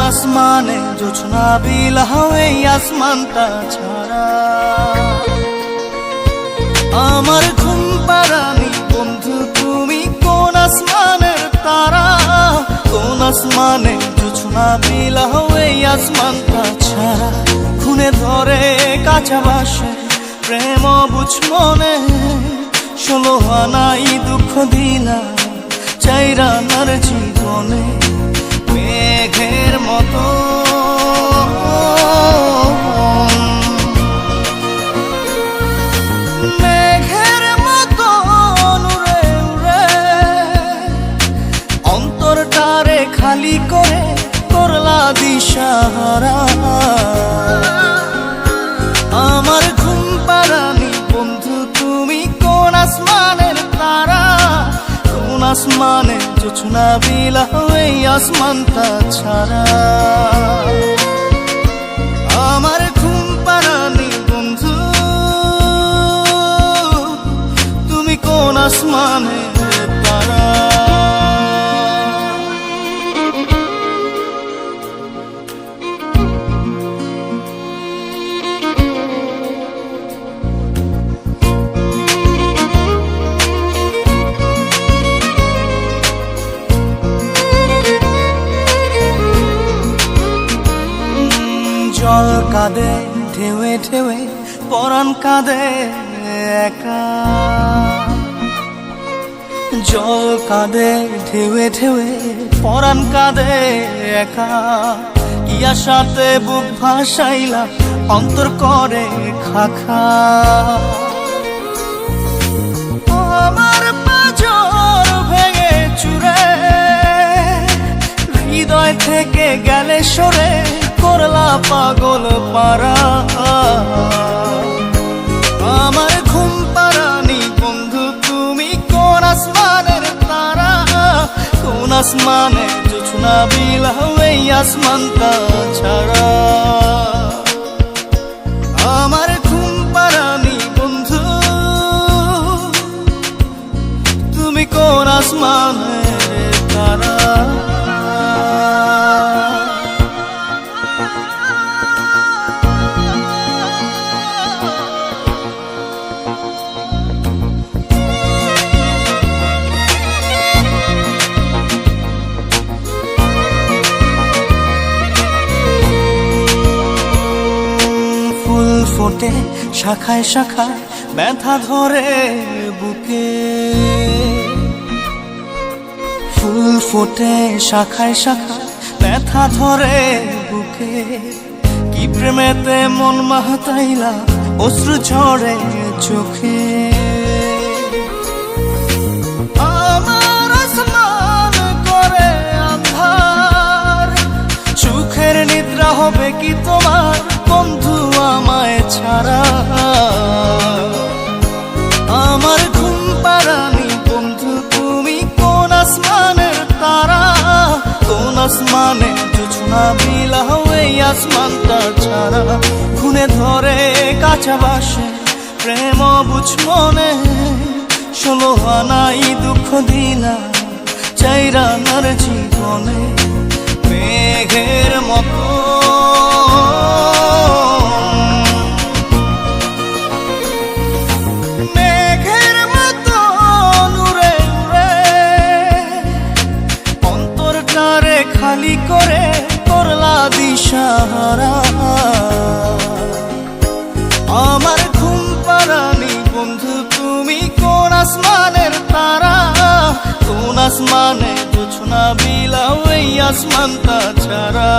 আসমানে জোছনা বিলাও এই আসমানটা ছাড়া। আমার ঘুম পাড়ানি বন্ধু তুমি কোন আসমানের তারা, কোন আসমানে জোছনা বিলাও এই আসমানটা ছাড়া। খুনে ধরে কাঁচা বাসে প্রেম বুঝ মনে, 16 আনাই দুঃখ দিলা চাইরা নার জীবনে। মেঘের মতো মেঘের মতো উড়ে উড়ে অন্তরটারে খালি করে করলা দিশাহারা। আমার ঘুম পাড়ানি বন্ধু তুমি কোন আসমানের তারা, কোন আসমানে জোছনা বিলাও এই আসমানটা ছাড়া। আমার ঘুম পাড়ানি বন্ধু তুমি কোন আসমানের তারা। জল কাঁদে ঢেউে ঢেউে পরাণ কাঁদে একা, জল কাঁদে ঢেউে ঢেউে পরাণ কাঁদে একা। কি আশাতে বুক ভাসাইলা অন্তর করে খাখা। আমার পাঁজর ভেঙে চুরে হৃদয় থেকে গেলে সরে করলা পাগল পারা। আমার ঘুম পাড়ানি বন্ধু তুমি কোন আসমানের তারা, কোন আসমানে জোছনা বিলাও এই আসমানটা ছাড়া। আমার ঘুম পাড়ানি বন্ধু তুমি কোন আসমানের তারা। ফোটে শাখায় শাখায় ব্যথা ধরে বুকে, ফুল ফোটে শাখায় শাখায় ব্যথা ধরে বুকে। কি প্রেমেতে মন মাতাইলা অশ্রু ঝরে চোখে। আমার আসমান করে আন্ধার, সুখের নিদ্রা হবে কি তোমার বন্ধু আমায় ছাড়া। আমার ঘুম পাড়ানি বন্ধু তুমি কোন আসমানের তারা, কোন আসমানে জোছনা বিলাও এই আসমানটা ছাড়া। খুনে ধরে কাঁচা বাসে প্রেম বুঝ মনে, 16 আনাই দুঃখ দিলা চাইরা নার জীবনে। মেঘের মতো খালি করে করলা দিশাহারা। আমার ঘুম পাড়ানি বন্ধু তুমি কোন আসমানের তারা, কোন আসমানে জোছনা বিলাও এই আসমানটা ছাড়া।